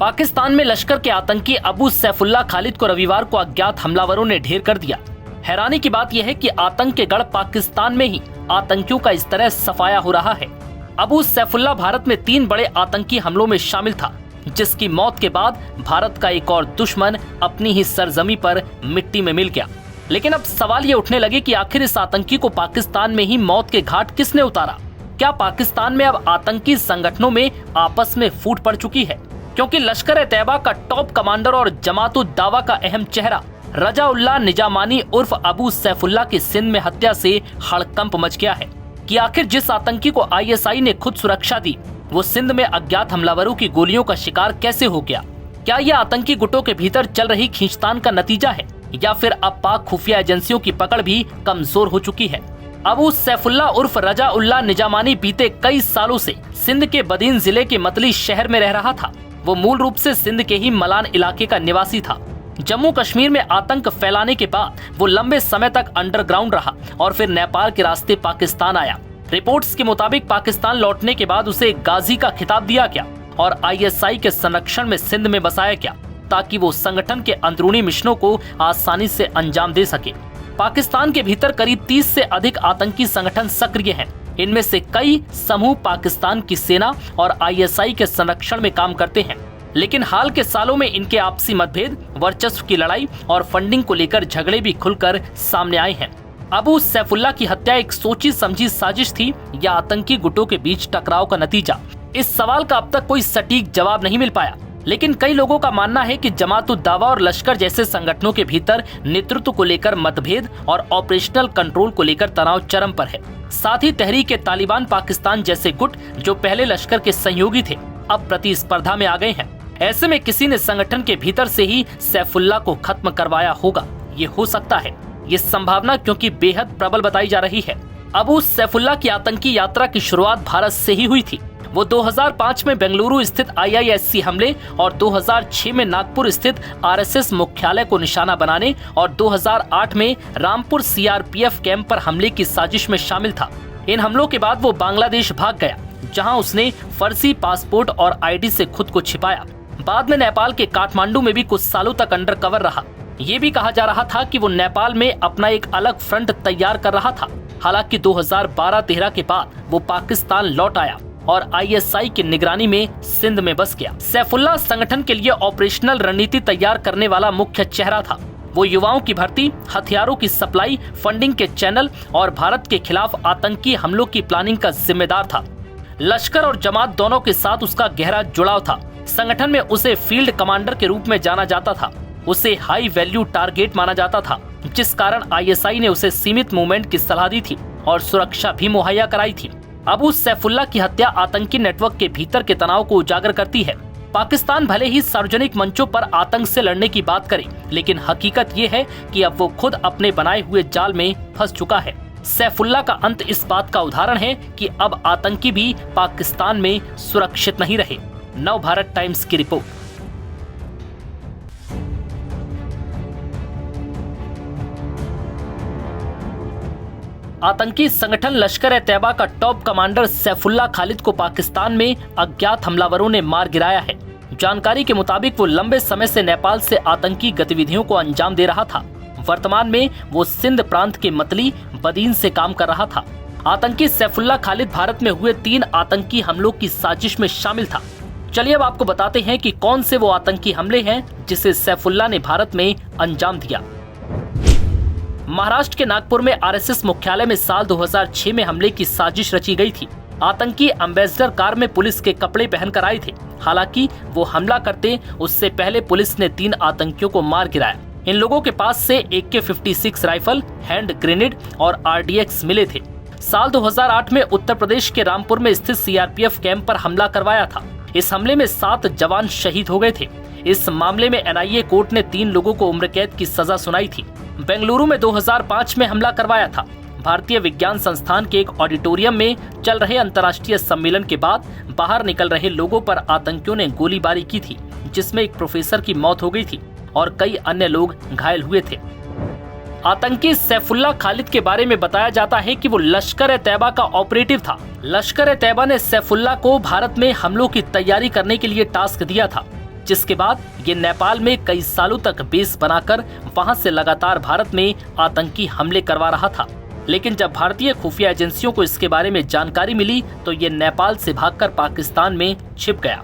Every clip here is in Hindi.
पाकिस्तान में लश्कर के आतंकी अबू सैफुल्लाह खालिद को रविवार को अज्ञात हमलावरों ने ढेर कर दिया। हैरानी की बात यह है कि आतंक के गढ़ पाकिस्तान में ही आतंकियों का इस तरह सफाया हो रहा है। अबू सैफुल्लाह भारत में 3 बड़े आतंकी हमलों में शामिल था, जिसकी मौत के बाद भारत का एक और दुश्मन अपनी ही सरजमी पर मिट्टी में मिल गया। लेकिन अब सवाल ये उठने लगे कि आखिर इस आतंकी को पाकिस्तान में ही मौत के घाट किसने उतारा? क्या पाकिस्तान में अब आतंकी संगठनों में आपस में फूट पड़ चुकी है? क्योंकि लश्कर-ए-तैयबा का टॉप कमांडर और जमात-उद-दावा का अहम चेहरा रजा-उल्लाह निजामानी उर्फ अबू सैफुल्लाह की सिंध में हत्या से हड़कंप मच गया है कि आखिर जिस आतंकी को आईएसआई ने खुद सुरक्षा दी, वो सिंध में अज्ञात हमलावरों की गोलियों का शिकार कैसे हो गया? क्या यह आतंकी गुटों के भीतर चल रही खींचतान का नतीजा है, या फिर अब पाक खुफिया एजेंसियों की पकड़ भी कमजोर हो चुकी है? अबू सैफुल्लाह उर्फ रजा-उल्लाह निजामानी बीते कई सालों से सिंध के बदीन जिले के मतली शहर में रह रहा था। वो मूल रूप से सिंध के ही मलान इलाके का निवासी था। जम्मू कश्मीर में आतंक फैलाने के बाद वो लंबे समय तक अंडरग्राउंड रहा और फिर नेपाल के रास्ते पाकिस्तान आया। रिपोर्ट्स के मुताबिक पाकिस्तान लौटने के बाद उसे गाजी का खिताब दिया गया और आईएसआई के संरक्षण में सिंध में बसाया गया, ताकि वो संगठन के अंदरूनी मिशनों को आसानी से अंजाम दे सके। पाकिस्तान के भीतर करीब 30 से अधिक आतंकी संगठन सक्रिय हैं। इनमें से कई समूह पाकिस्तान की सेना और आईएसआई के संरक्षण में काम करते हैं। लेकिन हाल के सालों में इनके आपसी मतभेद, वर्चस्व की लड़ाई और फंडिंग को लेकर झगड़े भी खुलकर सामने आए हैं। अबू सैफुल्लाह की हत्या एक सोची समझी साजिश थी या आतंकी गुटों के बीच टकराव का नतीजा? इस सवाल का अब तक कोई सटीक जवाब नहीं मिल पाया। लेकिन कई लोगों का मानना है कि जमात-उद-दावा और लश्कर जैसे संगठनों के भीतर नेतृत्व को लेकर मतभेद और ऑपरेशनल कंट्रोल को लेकर तनाव चरम पर है। साथ ही तहरीक-ए-तालिबान पाकिस्तान जैसे गुट, जो पहले लश्कर के सहयोगी थे, अब प्रतिस्पर्धा में आ गए हैं। ऐसे में किसी ने संगठन के भीतर से ही सैफुल्लाह को खत्म करवाया होगा। ये हो सकता है, ये संभावना क्योंकि बेहद प्रबल बताई जा रही है। अबू सैफुल्लाह की आतंकी यात्रा की शुरुआत भारत से ही हुई थी। वो 2005 में बेंगलुरु स्थित आईआईएससी हमले और 2006 में नागपुर स्थित आरएसएस मुख्यालय को निशाना बनाने और 2008 में रामपुर सीआरपीएफ कैंप पर हमले की साजिश में शामिल था। इन हमलों के बाद वो बांग्लादेश भाग गया, जहां उसने फर्जी पासपोर्ट और आईडी से खुद को छिपाया। बाद में नेपाल के काठमांडू में भी कुछ सालों तक अंडरकवर रहा। ये भी कहा जा रहा था कि वो नेपाल में अपना एक अलग फ्रंट तैयार कर रहा था। हालांकि 2012-13 के बाद वो पाकिस्तान लौट आया और आईएसआई की निगरानी में सिंध में बस गया। सैफुल्लाह संगठन के लिए ऑपरेशनल रणनीति तैयार करने वाला मुख्य चेहरा था। वो युवाओं की भर्ती, हथियारों की सप्लाई, फंडिंग के चैनल और भारत के खिलाफ आतंकी हमलों की प्लानिंग का जिम्मेदार था। लश्कर और जमात दोनों के साथ उसका गहरा जुड़ाव था। संगठन में उसे फील्ड कमांडर के रूप में जाना जाता था। उसे हाई वैल्यू टारगेट माना जाता था, जिस कारण आईएसआई ने उसे सीमित मूवमेंट की सलाह दी थी और सुरक्षा भी मुहैया कराई थी। अबू सैफुल्लाह की हत्या आतंकी नेटवर्क के भीतर के तनाव को उजागर करती है। पाकिस्तान भले ही सार्वजनिक मंचों पर आतंक से लड़ने की बात करे, लेकिन हकीकत ये है कि अब वो खुद अपने बनाए हुए जाल में फंस चुका है। सैफुल्लाह का अंत इस बात का उदाहरण है कि अब आतंकी भी पाकिस्तान में सुरक्षित नहीं रहे। नव भारत टाइम्स की रिपोर्ट। आतंकी संगठन लश्कर-ए-तैयबा का टॉप कमांडर सैफुल्लाह खालिद को पाकिस्तान में अज्ञात हमलावरों ने मार गिराया है। जानकारी के मुताबिक वो लंबे समय से नेपाल से आतंकी गतिविधियों को अंजाम दे रहा था। वर्तमान में वो सिंध प्रांत के मतली बदीन से काम कर रहा था। आतंकी सैफुल्लाह खालिद भारत में हुए 3 आतंकी हमलों की साजिश में शामिल था। चलिए अब आपको बताते हैं कि कौन से वो आतंकी हमले हैं जिसे सैफुल्लाह ने भारत में अंजाम दिया। महाराष्ट्र के नागपुर में आरएसएस मुख्यालय में साल 2006 में हमले की साजिश रची गई थी। आतंकी एम्बेसडर कार में पुलिस के कपड़े पहनकर आए थे। हालांकि वो हमला करते उससे पहले पुलिस ने 3 आतंकियों को मार गिराया। इन लोगों के पास से AK-56 राइफल, हैंड ग्रेनेड और RDX मिले थे। साल 2008 में उत्तर प्रदेश के रामपुर में स्थित सीआरपीएफ कैंप पर हमला करवाया था। इस हमले में 7 जवान शहीद हो गए थे। इस मामले में एनआईए कोर्ट ने 3 लोगों को उम्र कैद की सजा सुनाई थी। बेंगलुरु में 2005 में हमला करवाया था। भारतीय विज्ञान संस्थान के एक ऑडिटोरियम में चल रहे अंतर्राष्ट्रीय सम्मेलन के बाद बाहर निकल रहे लोगों पर आतंकियों ने गोलीबारी की थी, जिसमें एक प्रोफेसर की मौत हो गई थी और कई अन्य लोग घायल हुए थे। आतंकी सैफुल्लाह खालिद के बारे में बताया जाता है कि वो लश्कर-ए-तैयबा का ऑपरेटिव था। लश्कर-ए-तैयबा ने सैफुल्लाह को भारत में हमलों की तैयारी करने के लिए टास्क दिया था। जिसके बाद ये नेपाल में कई सालों तक बेस बनाकर वहां से लगातार भारत में आतंकी हमले करवा रहा था। लेकिन जब भारतीय खुफिया एजेंसियों को इसके बारे में जानकारी मिली तो ये नेपाल से भागकर पाकिस्तान में छिप गया।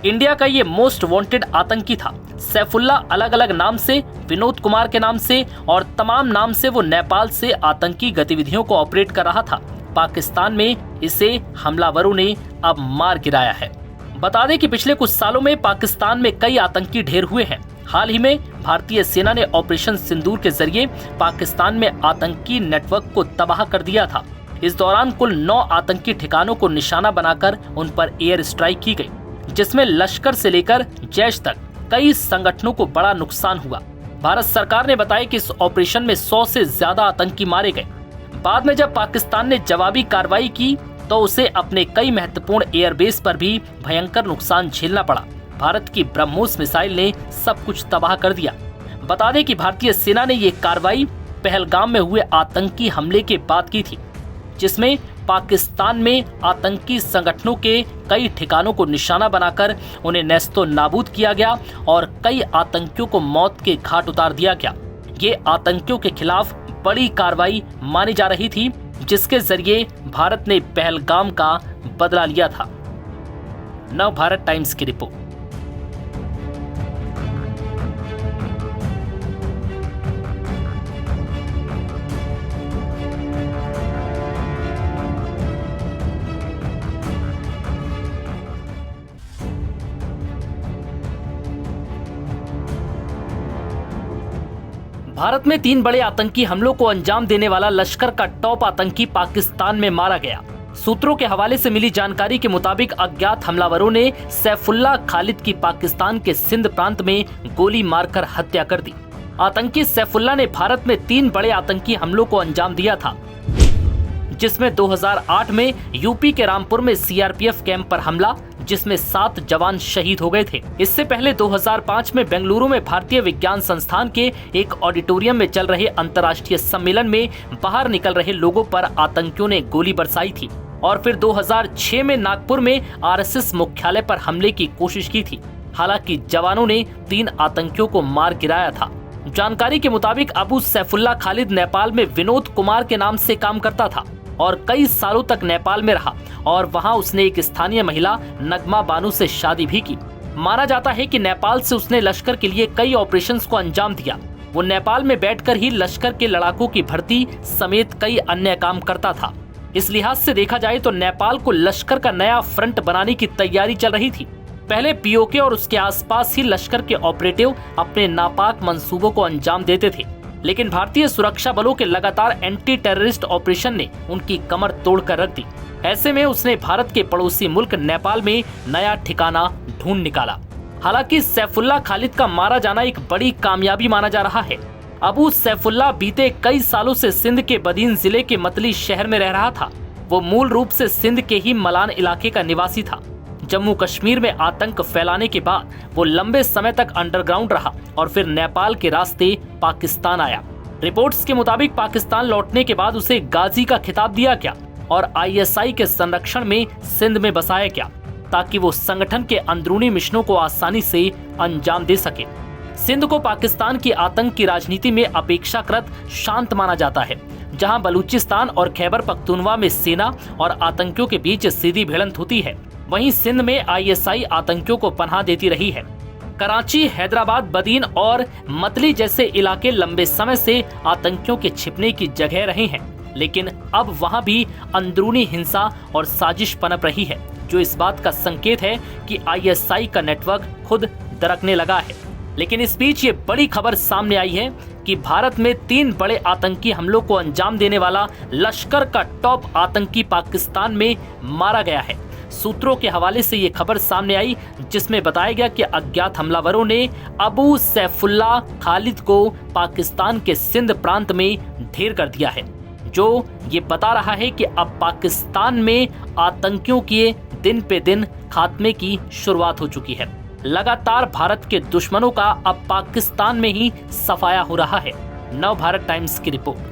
इंडिया का ये मोस्ट वांटेड आतंकी था। सैफुल्ला अलग अलग नाम से, विनोद कुमार के नाम से और तमाम नाम से वो नेपाल से आतंकी गतिविधियों को ऑपरेट कर रहा था। पाकिस्तान में इसे हमलावरों ने अब मार गिराया है। बता दें कि पिछले कुछ सालों में पाकिस्तान में कई आतंकी ढेर हुए हैं। हाल ही में भारतीय सेना ने ऑपरेशन सिंदूर के जरिए पाकिस्तान में आतंकी नेटवर्क को तबाह कर दिया था। इस दौरान कुल 9 आतंकी ठिकानों को निशाना बनाकर उन पर एयर स्ट्राइक की गई, जिसमें लश्कर से लेकर जैश तक कई संगठनों को बड़ा नुकसान हुआ। भारत सरकार ने बताया कि इस ऑपरेशन में 100 से ज्यादा आतंकी मारे गए। बाद में जब पाकिस्तान ने जवाबी कार्रवाई की तो उसे अपने कई महत्वपूर्ण एयरबेस पर भी भयंकर नुकसान झेलना पड़ा। भारत की ब्रह्मोस मिसाइल ने सब कुछ तबाह कर दिया। बता दें कि भारतीय सेना ने ये कार्रवाई पहलगाम में हुए आतंकी हमले के बाद की थी, जिसमें पाकिस्तान में आतंकी संगठनों के कई ठिकानों को निशाना बनाकर उन्हें नेस्तो नाबूद किया गया और कई आतंकियों को मौत के घाट उतार दिया गया। ये आतंकियों के खिलाफ बड़ी कार्रवाई मानी जा रही थी, जिसके जरिए भारत ने पहलगाम का बदला लिया था। नव भारत टाइम्स की रिपोर्ट। भारत में 3 बड़े आतंकी हमलों को अंजाम देने वाला लश्कर का टॉप आतंकी पाकिस्तान में मारा गया। सूत्रों के हवाले से मिली जानकारी के मुताबिक अज्ञात हमलावरों ने सैफुल्ला खालिद की पाकिस्तान के सिंध प्रांत में गोली मारकर हत्या कर दी। आतंकी सैफुल्ला ने भारत में 3 बड़े आतंकी हमलों को अंजाम दिया था, जिसमें 2008 में यूपी के रामपुर में सीआरपीएफ कैंप पर हमला, जिसमें 7 जवान शहीद हो गए थे। इससे पहले 2005 में बेंगलुरु में भारतीय विज्ञान संस्थान के एक ऑडिटोरियम में चल रहे अंतर्राष्ट्रीय सम्मेलन में बाहर निकल रहे लोगों पर आतंकियों ने गोली बरसाई थी और फिर 2006 में नागपुर में आरएसएस मुख्यालय पर हमले की कोशिश की थी। हालांकि जवानों ने 3 आतंकियों को मार गिराया था। जानकारी के मुताबिक अबू सैफुल्ला खालिद नेपाल में विनोद कुमार के नाम से काम करता था और कई सालों तक नेपाल में रहा और वहां उसने एक स्थानीय महिला नगमा बानू से शादी भी की। माना जाता है कि नेपाल से उसने लश्कर के लिए कई ऑपरेशंस को अंजाम दिया। वो नेपाल में बैठकर ही लश्कर के लड़ाकों की भर्ती समेत कई अन्य काम करता था। इस लिहाज से देखा जाए तो नेपाल को लश्कर का नया फ्रंट बनाने की तैयारी चल रही थी। पहले पीओके और उसके आसपास ही लश्कर के ऑपरेटिव अपने नापाक मंसूबों को अंजाम देते थे, लेकिन भारतीय सुरक्षा बलों के लगातार एंटी टेररिस्ट ऑपरेशन ने उनकी कमर तोड़कर रख दी। ऐसे में उसने भारत के पड़ोसी मुल्क नेपाल में नया ठिकाना ढूंढ निकाला। हालांकि सैफुल्ला खालिद का मारा जाना एक बड़ी कामयाबी माना जा रहा है। अबू सैफुल्ला बीते कई सालों से सिंध के बदीन जिले के मतली शहर में रह रहा था। वो मूल रूप से सिंध के ही मलान इलाके का निवासी था। जम्मू कश्मीर में आतंक फैलाने के बाद वो लंबे समय तक अंडरग्राउंड रहा और फिर नेपाल के रास्ते पाकिस्तान आया। रिपोर्ट्स के मुताबिक पाकिस्तान लौटने के बाद उसे गाजी का खिताब दिया गया और आईएसआई के संरक्षण में सिंध में बसाया गया, ताकि वो संगठन के अंदरूनी मिशनों को आसानी से अंजाम दे सके। सिंध को पाकिस्तान की आतंक की राजनीति में अपेक्षाकृत शांत माना जाता है, जहां बलूचिस्तान और खैबर पख्तूनवा में सेना और आतंकियों के बीच सीधी भिड़ंत होती है। वहीं सिंध में आईएसआई आतंकियों को पनाह देती रही है। कराची, हैदराबाद, बदीन और मतली जैसे इलाके लंबे समय से आतंकियों के छिपने की जगह रहे हैं, लेकिन अब वहां भी अंदरूनी हिंसा और साजिश पनप रही है, जो इस बात का संकेत है कि आईएसआई का नेटवर्क खुद दरकने लगा है। लेकिन इस बीच ये बड़ी खबर सामने आई है कि भारत में 3 बड़े आतंकी हमलों को अंजाम देने वाला लश्कर का टॉप आतंकी पाकिस्तान में मारा गया है। सूत्रों के हवाले से ये खबर सामने आई, जिसमें बताया गया कि अज्ञात हमलावरों ने अबू सैफुल्ला खालिद को पाकिस्तान के सिंध प्रांत में ढेर कर दिया है, जो ये बता रहा है कि अब पाकिस्तान में आतंकियों के दिन पे दिन खात्मे की शुरुआत हो चुकी है। लगातार भारत के दुश्मनों का अब पाकिस्तान में ही सफाया हो रहा है। नव भारत टाइम्स की रिपोर्ट।